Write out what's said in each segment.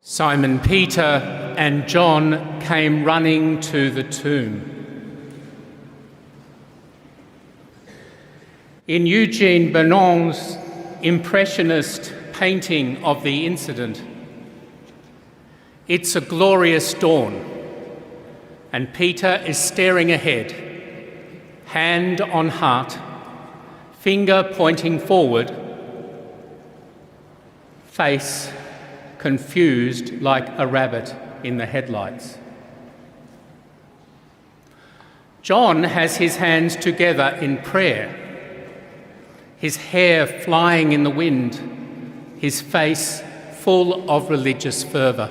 Simon Peter and John came running to the tomb. In Eugène Burnand's impressionist painting of the incident, it's a glorious dawn, and Peter is staring ahead, hand on heart, finger pointing forward, face confused like a rabbit in the headlights. John has his hands together in prayer, his hair flying in the wind, his face full of religious fervour.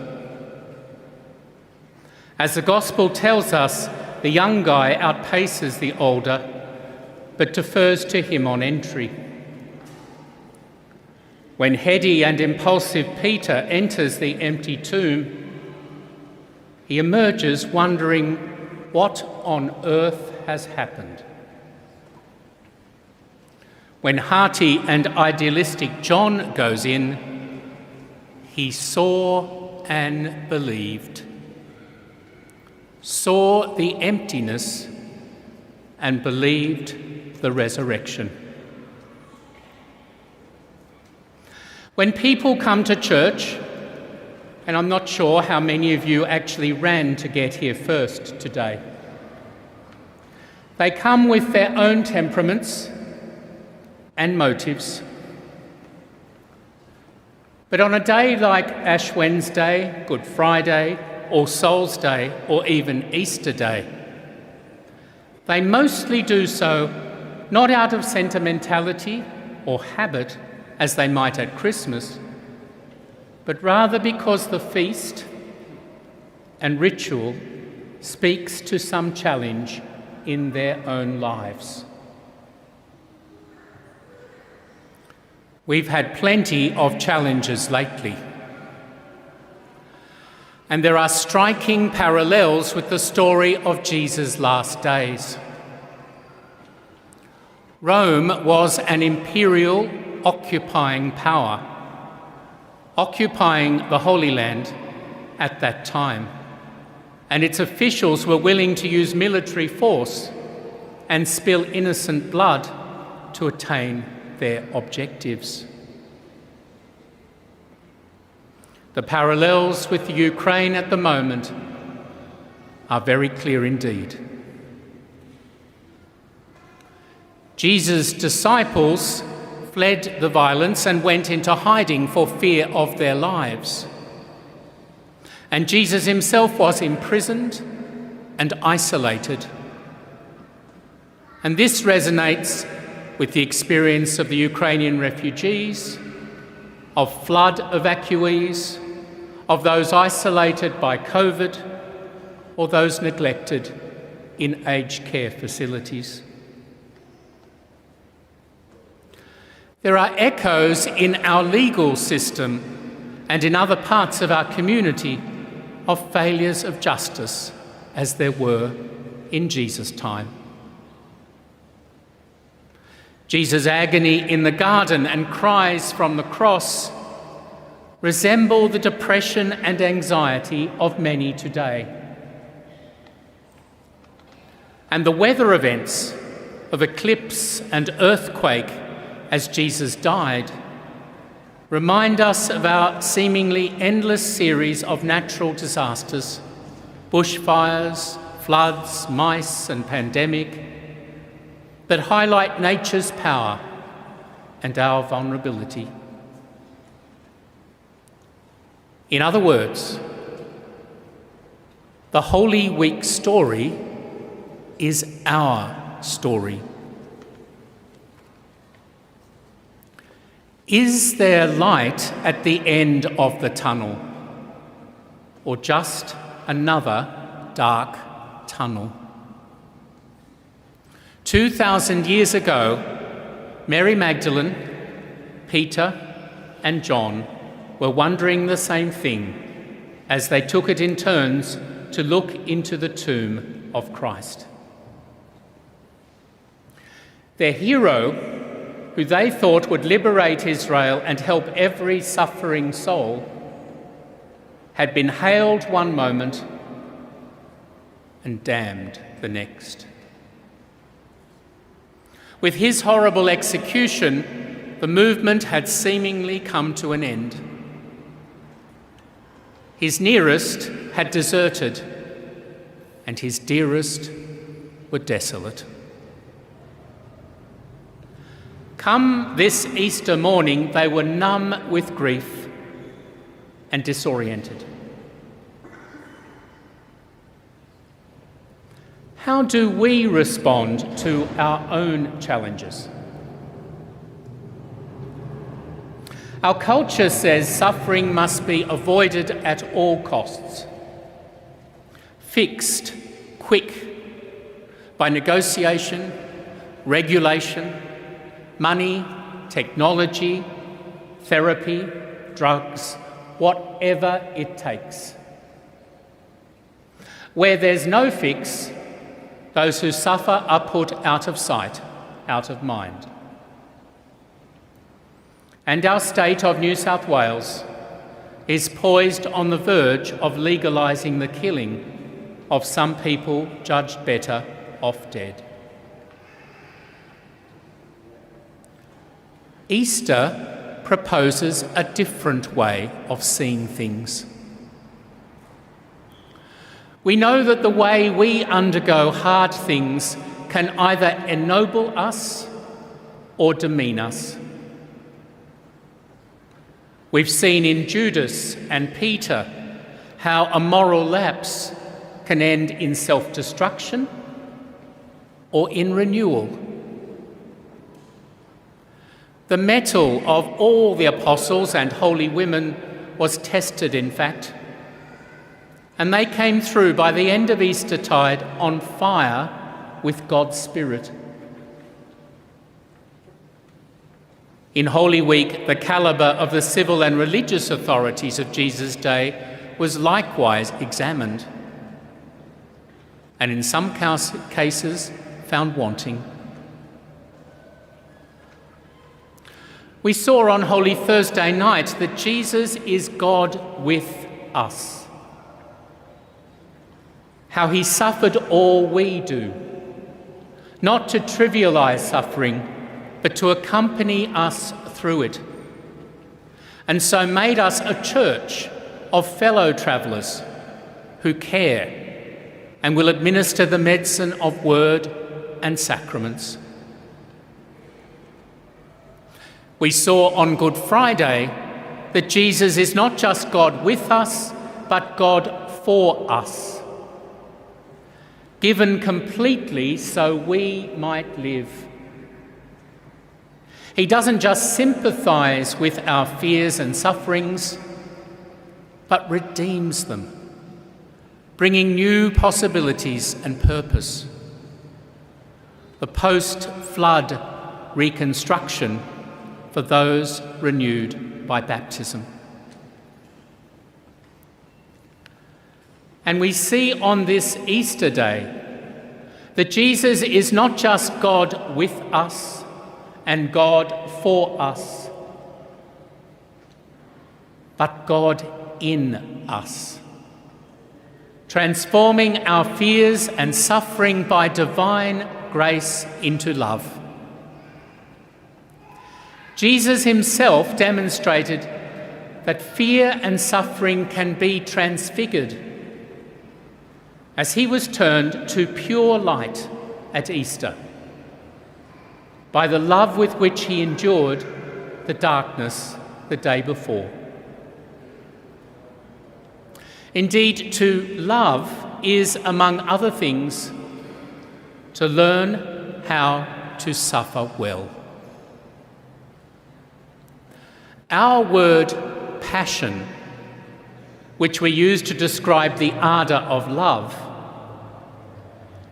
As the Gospel tells us, the young guy outpaces the older, but defers to him on entry. When heady and impulsive Peter enters the empty tomb, he emerges wondering what on earth has happened. When hearty and idealistic John goes in, he saw and believed, saw the emptiness and believed the resurrection. When people come to church, and I'm not sure how many of you actually ran to get here first today, they come with their own temperaments and motives. But on a day like Ash Wednesday, Good Friday, All Souls Day, or even Easter Day, they mostly do so not out of sentimentality or habit, as they might at Christmas, but rather because the feast and ritual speaks to some challenge in their own lives. We've had plenty of challenges lately, and there are striking parallels with the story of Jesus' last days. Rome was an imperial occupying power, occupying the Holy Land at that time, and its officials were willing to use military force and spill innocent blood to attain their objectives. The parallels with the Ukraine at the moment are very clear indeed. Jesus' disciples fled the violence and went into hiding for fear of their lives. And Jesus himself was imprisoned and isolated. And this resonates with the experience of the Ukrainian refugees, of flood evacuees, of those isolated by COVID, or those neglected in aged care facilities. There are echoes in our legal system and in other parts of our community of failures of justice, as there were in Jesus' time. Jesus' agony in the garden and cries from the cross resemble the depression and anxiety of many today. And the weather events of eclipse and earthquake as Jesus died remind us of our seemingly endless series of natural disasters, bushfires, floods, mice and pandemic, that highlight nature's power and our vulnerability. In other words, the Holy Week story is our story. Is there light at the end of the tunnel, or just another dark tunnel? 2,000 years ago, Mary Magdalene, Peter, and John were wondering the same thing as they took it in turns to look into the tomb of Christ. Their hero, who they thought would liberate Israel and help every suffering soul, had been hailed one moment and damned the next. With his horrible execution, the movement had seemingly come to an end. His nearest had deserted, and his dearest were desolate. Come this Easter morning, they were numb with grief and disoriented. How do we respond to our own challenges? Our culture says suffering must be avoided at all costs, fixed, quick, by negotiation, regulation, money, technology, therapy, drugs, whatever it takes. Where there's no fix, those who suffer are put out of sight, out of mind. And our state of New South Wales is poised on the verge of legalising the killing of some people judged better off dead. Easter proposes a different way of seeing things. We know that the way we undergo hard things can either ennoble us or demean us. We've seen in Judas and Peter how a moral lapse can end in self-destruction or in renewal. The mettle of all the apostles and holy women was tested, in fact, and they came through by the end of Eastertide on fire with God's Spirit. In Holy Week, the calibre of the civil and religious authorities of Jesus' day was likewise examined, and in some cases found wanting. We saw on Holy Thursday night that Jesus is God with us, how he suffered all we do, not to trivialise suffering, but to accompany us through it, and so made us a church of fellow travellers who care and will administer the medicine of word and sacraments. We saw on Good Friday that Jesus is not just God with us, but God for us, given completely so we might live. He doesn't just sympathise with our fears and sufferings, but redeems them, bringing new possibilities and purpose. The post-flood reconstruction for those renewed by baptism. And we see on this Easter day that Jesus is not just God with us and God for us, but God in us, transforming our fears and suffering by divine grace into love. Jesus himself demonstrated that fear and suffering can be transfigured as he was turned to pure light at Easter by the love with which he endured the darkness the day before. Indeed, to love is, among other things, to learn how to suffer well. Our word passion, which we use to describe the ardour of love,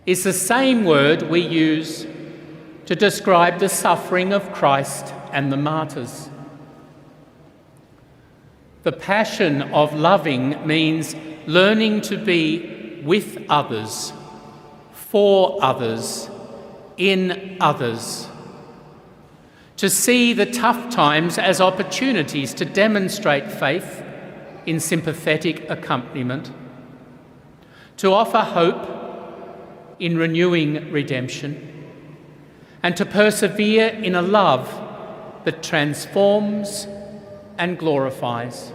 is the same word we use to describe the suffering of Christ and the martyrs. The passion of loving means learning to be with others, for others, in others, to see the tough times as opportunities to demonstrate faith in sympathetic accompaniment, to offer hope in renewing redemption, and to persevere in a love that transforms and glorifies.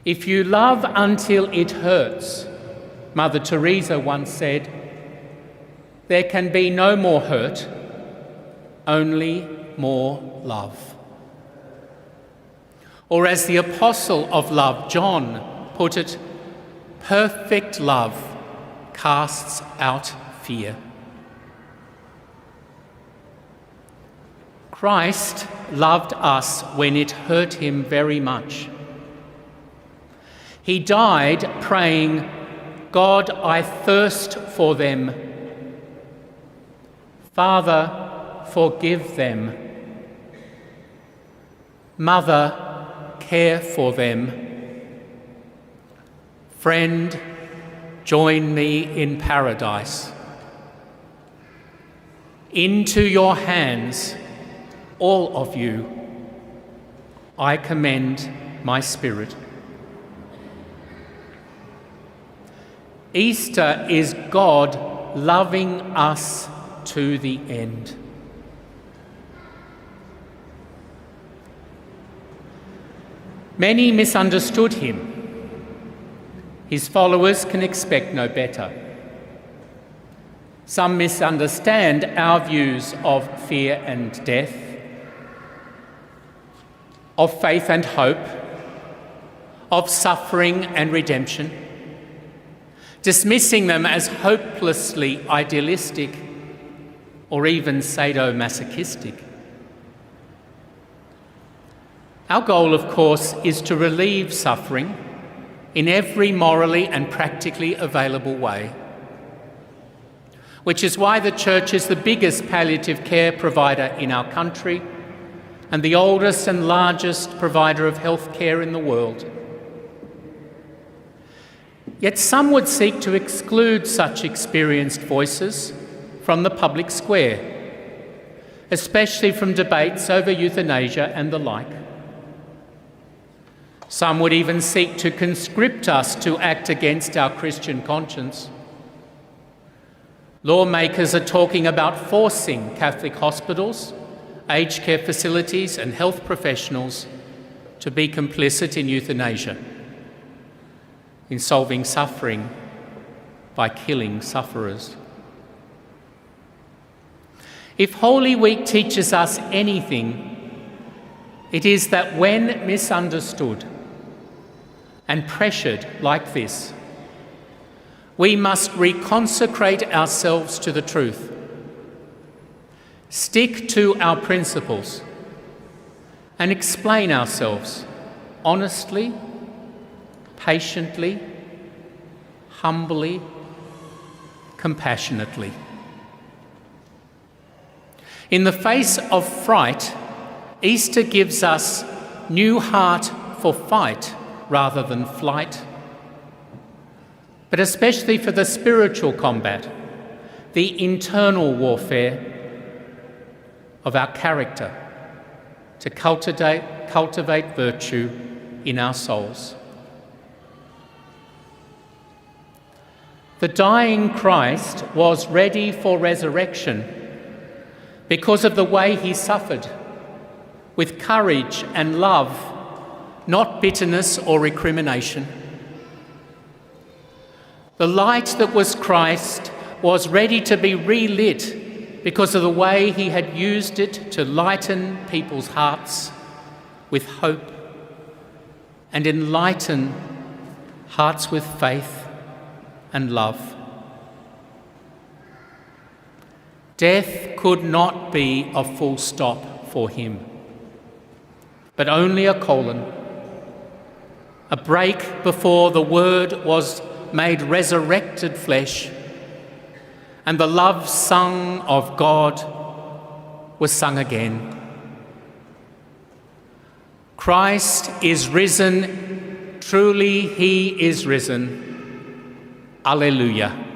If you love until it hurts, Mother Teresa once said, there can be no more hurt, only more love. Or as the apostle of love, John, put it, perfect love casts out fear. Christ loved us when it hurt him very much. He died praying, God, I thirst for them. Father, forgive them. Mother, care for them. Friend, join me in paradise. Into your hands, all of you, I commend my spirit. Easter is God loving us to the end. Many misunderstood him. His followers can expect no better. Some misunderstand our views of fear and death, of faith and hope, of suffering and redemption, dismissing them as hopelessly idealistic or even sadomasochistic. Our goal, of course, is to relieve suffering in every morally and practically available way, which is why the Church is the biggest palliative care provider in our country and the oldest and largest provider of health care in the world. Yet some would seek to exclude such experienced voices from the public square, especially from debates over euthanasia and the like. Some would even seek to conscript us to act against our Christian conscience. Lawmakers are talking about forcing Catholic hospitals, aged care facilities and health professionals to be complicit in euthanasia, in solving suffering by killing sufferers. If Holy Week teaches us anything, it is that when misunderstood and pressured like this, we must reconsecrate ourselves to the truth, stick to our principles, and explain ourselves honestly, patiently, humbly, compassionately. In the face of fright, Easter gives us new heart for fight rather than flight, but especially for the spiritual combat, the internal warfare of our character to cultivate virtue in our souls. The dying Christ was ready for resurrection because of the way he suffered, with courage and love, not bitterness or recrimination. The light that was Christ was ready to be relit because of the way he had used it to lighten people's hearts with hope and enlighten hearts with faith and love. Death could not be a full stop for him, but only a colon, a break before the Word was made resurrected flesh and the love sung of God was sung again. Christ is risen, truly he is risen. Alleluia.